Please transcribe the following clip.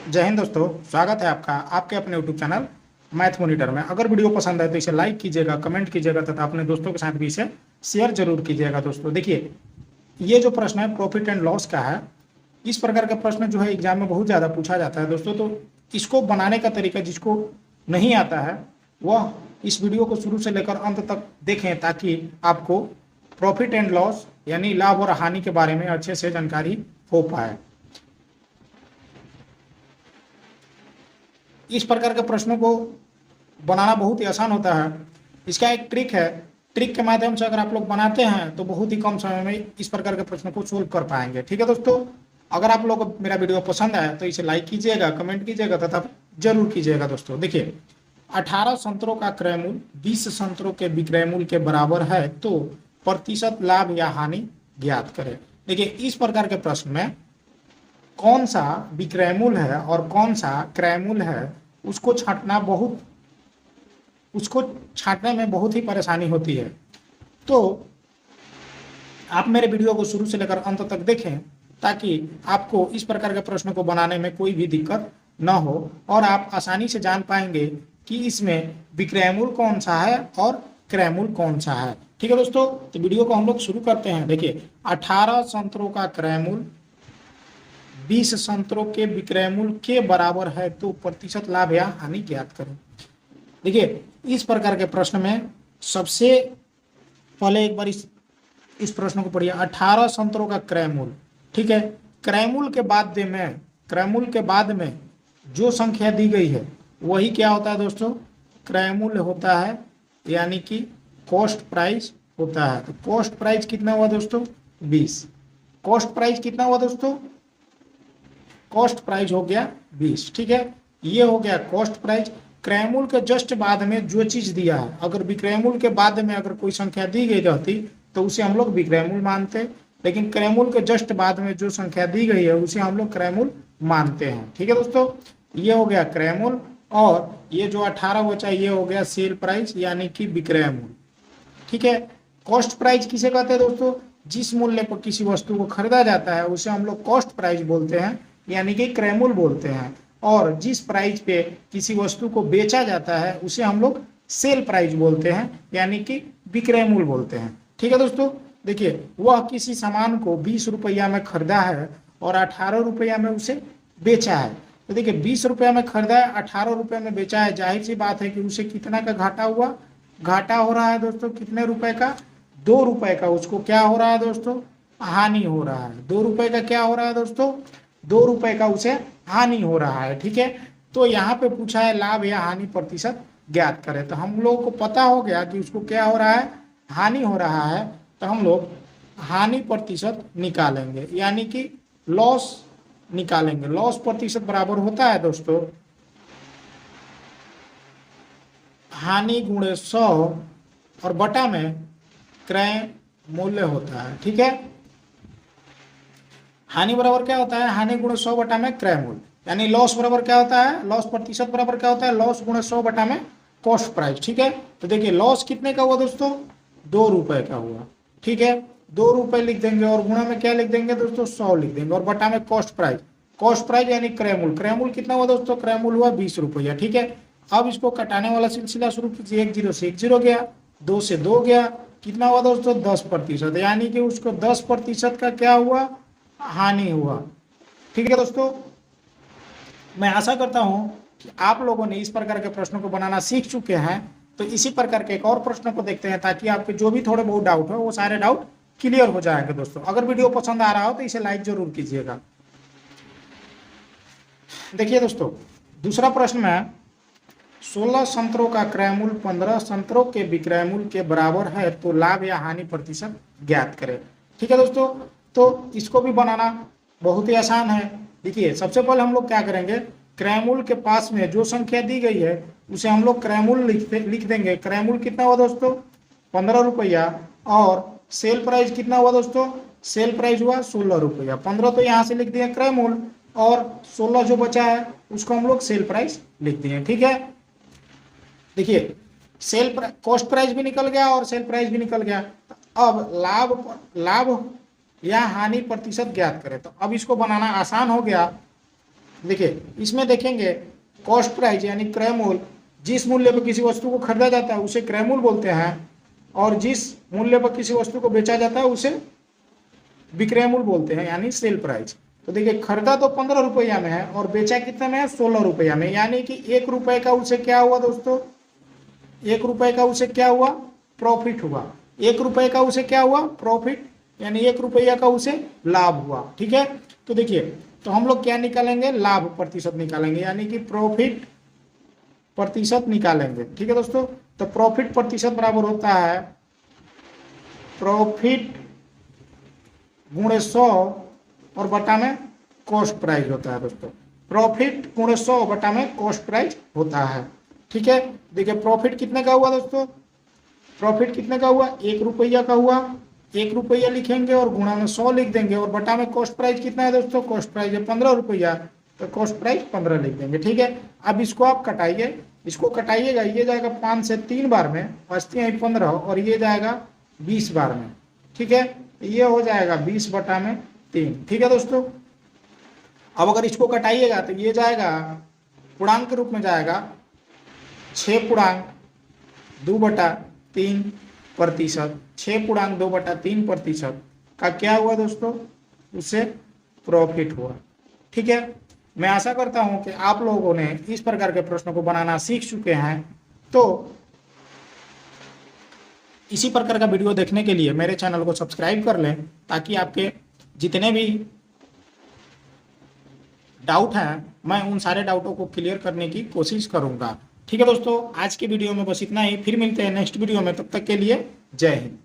जय हिंद दोस्तों, स्वागत है आपका आपके अपने यूट्यूब चैनल मैथ मॉनिटर में। अगर वीडियो पसंद है तो इसे लाइक कीजिएगा, कमेंट कीजिएगा तथा अपने दोस्तों के साथ भी इसे शेयर जरूर कीजिएगा। दोस्तों देखिए, ये जो प्रश्न है प्रॉफिट एंड लॉस का है। इस प्रकार का प्रश्न जो है एग्जाम में बहुत ज़्यादा पूछा जाता है दोस्तों। तो इसको बनाने का तरीका जिसको नहीं आता है वह इस वीडियो को शुरू से लेकर अंत तक देखें, ताकि आपको प्रॉफिट एंड लॉस यानी लाभ और हानि के बारे में अच्छे से जानकारी हो पाए। इस प्रकार के प्रश्नों को बनाना बहुत ही आसान होता है। इसका एक ट्रिक है। ट्रिक के माध्यम से अगर आप लोग बनाते हैं तो बहुत ही कम समय में इस प्रकार के प्रश्नों को सोल्व कर पाएंगे। ठीक है दोस्तों, अगर आप लोग को मेरा वीडियो पसंद आए तो इसे लाइक कीजिएगा, कमेंट कीजिएगा तथा जरूर कीजिएगा। दोस्तों देखिए, 18 संतरों का क्रय मूल्य 20 संतरों के विक्रय मूल्य के बराबर है तो प्रतिशत लाभ या हानि ज्ञात करें। देखिए, इस प्रकार के प्रश्न में कौन सा विक्रय मूल्य है और कौन सा क्रय मूल्य है उसको छांटने में बहुत ही परेशानी होती है। तो आप मेरे वीडियो को शुरू से लेकर अंत तक देखें, ताकि आपको इस प्रकार के प्रश्न को बनाने में कोई भी दिक्कत न हो और आप आसानी से जान पाएंगे कि इसमें विक्रय मूल्य कौन सा है और क्रय मूल्य कौन सा है। ठीक है दोस्तों, तो वीडियो को हम लोग शुरू करते हैं। देखिए, 18 संतरों का क्रय मूल्य 20 संतरों के विक्रय मूल्य के बराबर है तो प्रतिशत लाभ या हानि ज्ञात करें। देखिए, इस प्रकार के प्रश्न में सबसे पहले एक बार इस प्रश्न को पढ़िए। 18 संतरों का क्रय मूल्य, ठीक है। क्रय मूल्य के बाद में जो संख्या दी गई है वही क्या होता है दोस्तों? क्रय मूल्य होता है, यानी कि कॉस्ट प्राइस होता है। तो कॉस्ट प्राइस कितना हुआ दोस्तों? 20। कॉस्ट प्राइस कितना हुआ दोस्तों? कॉस्ट प्राइस हो गया 20। ठीक है, ये हो गया कॉस्ट प्राइस। क्रय मूल्य के जस्ट बाद में जो चीज दिया है, अगर विक्रय मूल्य के बाद में अगर कोई संख्या दी गई रहती तो उसे हम लोग विक्रय मूल्य मानते, लेकिन क्रय मूल्य के जस्ट बाद में जो संख्या दी गई है उसे हम लोग क्रय मूल्य मानते हैं। ठीक है दोस्तों, ये हो गया क्रय मूल्य और ये जो 18 बचा ये हो गया सेल प्राइस यानी कि विक्रय मूल्य। ठीक है, कॉस्ट प्राइस किसे कहते हैं दोस्तों? जिस मूल्य पर किसी वस्तु को खरीदा जाता है उसे हम लोग कॉस्ट प्राइस बोलते हैं, यानी कि क्रय मूल्य बोलते हैं। और जिस प्राइस पे किसी वस्तु को बेचा जाता है उसे हम लोग सेल प्राइस बोलते हैं, यानी कि विक्रय मूल्य बोलते हैं। ठीक है दोस्तों, देखिए, वह किसी सामान को 20 रुपया में खरीदा है और 18 रुपया में उसे बेचा है। तो देखिए, 20 रुपया में खरीदा है, 18 रुपये में बेचा है, जाहिर सी बात है कि उसे कितना का घाटा हुआ? घाटा हो रहा है दोस्तों। कितने रुपए का? 2 रुपए का। उसको क्या हो रहा है दोस्तों? हानि हो रहा है। 2 रुपए का क्या हो रहा है दोस्तों? 2 रुपए का उसे हानि हो रहा है। ठीक है, तो यहाँ पे पूछा है लाभ या हानि प्रतिशत ज्ञात करें। तो हम लोगों को पता हो गया कि उसको क्या हो रहा है? हानि हो रहा है। तो हम लोग हानि प्रतिशत निकालेंगे, यानी कि लॉस निकालेंगे। लॉस प्रतिशत बराबर होता है दोस्तों हानि गुणे 100 और बटा में क्रय मूल्य होता है। ठीक है, हानि बराबर क्या होता है? हानि गुणे 100 बटा में क्रय मूल्य, यानी लॉस बराबर क्या होता है? लॉस प्रतिशत बराबर क्या होता है? लॉस गुणे 100 बटा में कॉस्ट प्राइस। ठीक है, तो देखिए, लॉस कितने का हुआ दोस्तों? 2 रुपए का हुआ। ठीक है, 2 रुपए लिख देंगे और गुणा में क्या लिख देंगे दोस्तों? 100 लिख देंगे और बटा में कॉस्ट प्राइस। कॉस्ट प्राइस यानी क्रय मूल्य। क्रय मूल्य कितना हुआ दोस्तों? क्रय मूल्य हुआ 20 रुपया। ठीक है, अब इसको कटाने वाला सिलसिला शुरू कीजिए। 1 0 से 1 0 गया, 2 से 2 गया, कितना हुआ दोस्तों? 10%, यानी कि उसको 10% का क्या हुआ? हानि हुआ। ठीक है दोस्तों, मैं आशा करता हूं कि आप लोगों ने इस प्रकार के प्रश्नों को बनाना सीख चुके हैं। तो इसी प्रकार के एक और प्रश्न को देखते हैं, ताकि आपके जो भी थोड़े बहुत डाउट हो वो सारे डाउट क्लियर हो जाएंगे। दोस्तों, अगर वीडियो पसंद आ रहा हो तो इसे लाइक जरूर कीजिएगा। देखिए दोस्तों, दूसरा प्रश्न है, 16 संतरों का क्रय मूल्य 15 संतरों के विक्रय मूल्य के बराबर है तो लाभ या हानि प्रतिशत ज्ञात करें। ठीक है दोस्तों, तो इसको भी बनाना बहुत ही आसान है। देखिए, सबसे पहले हम लोग क्या करेंगे? क्रय मूल्य के पास में जो संख्या दी गई है उसे हम लोग क्रय मूल्य लिख देंगे। क्रय मूल्य कितना हुआ दोस्तों? 15 रुपया। और सेल प्राइस कितना हुआ दोस्तों? सेल प्राइस हुआ 16 रुपया। 15 तो यहाँ से लिख दिए क्रय मूल्य और 16 जो बचा है उसको हम लोग सेल प्राइस लिख दिए। ठीक है, देखिए, कॉस्ट प्राइस भी निकल गया और सेल प्राइस भी निकल गया। अब लाभ या हानि प्रतिशत ज्ञात करें। तो अब इसको बनाना आसान हो गया। देखिए इसमें देखेंगे कॉस्ट प्राइस यानी क्रय मूल्य, जिस मूल्य पर किसी वस्तु को खरीदा जाता है उसे क्रय मूल्य बोलते हैं, और जिस मूल्य पर किसी वस्तु को बेचा जाता है उसे विक्रय मूल्य बोलते हैं यानी सेल प्राइस। तो देखिए खरीदा तो 15 रुपया में है और बेचा कितने में है, 16 रुपया में, यानी कि 1 रुपए का उसे क्या हुआ दोस्तों, 1 रुपए का उसे क्या हुआ, प्रॉफिट हुआ। 1 रुपए का उसे क्या हुआ, प्रॉफिट, यानी 1 रुपया का उसे लाभ हुआ। ठीक है, तो देखिए तो हम लोग क्या निकालेंगे, लाभ प्रतिशत निकालेंगे, यानी कि प्रॉफिट प्रतिशत निकालेंगे। ठीक है दोस्तों, तो प्रॉफिट प्रतिशत बराबर होता है प्रॉफिट गुणे 100 और बटा में कॉस्ट प्राइस होता है दोस्तों। प्रॉफिट गुणे 100 बटा में कॉस्ट प्राइस होता है। ठीक है, देखिए प्रॉफिट कितने का हुआ दोस्तों, प्रॉफिट कितने का हुआ, 1 रुपया का हुआ। 1 रुपया लिखेंगे और गुणा में 100 लिख देंगे, और बटा में कॉस्ट प्राइस कितना है दोस्तों, कॉस्ट प्राइस है 15 रुपया, तो कॉस्ट प्राइस 15 लिख देंगे। ठीक है, अब इसको आप कटाइए, इसको कटाइएगा, ये जाएगा 5 से 3 बार में, बचती है 15, और ये जाएगा 20 बार में। ठीक है, ये हो जाएगा 20 बटा में 3। ठीक है दोस्तों, अब अगर इसको कटाइएगा तो ये जाएगा पूर्णांक के रूप में जाएगा 6 पूर्णांक 2 बटा 3 प्रतिशत। 6 पूर्णांक 2 बटा 3 प्रतिशत का क्या हुआ दोस्तों, उससे प्रॉफिट हुआ। ठीक है, मैं आशा करता हूं कि आप लोगों ने इस प्रकार के प्रश्नों को बनाना सीख चुके हैं। तो इसी प्रकार का वीडियो देखने के लिए मेरे चैनल को सब्सक्राइब कर लें, ताकि आपके जितने भी डाउट हैं मैं उन सारे डाउटों को क्लियर करने की कोशिश करूंगा। ठीक है दोस्तों, आज की वीडियो में बस इतना ही, फिर मिलते हैं नेक्स्ट वीडियो में, तब तक के लिए जय हिंद।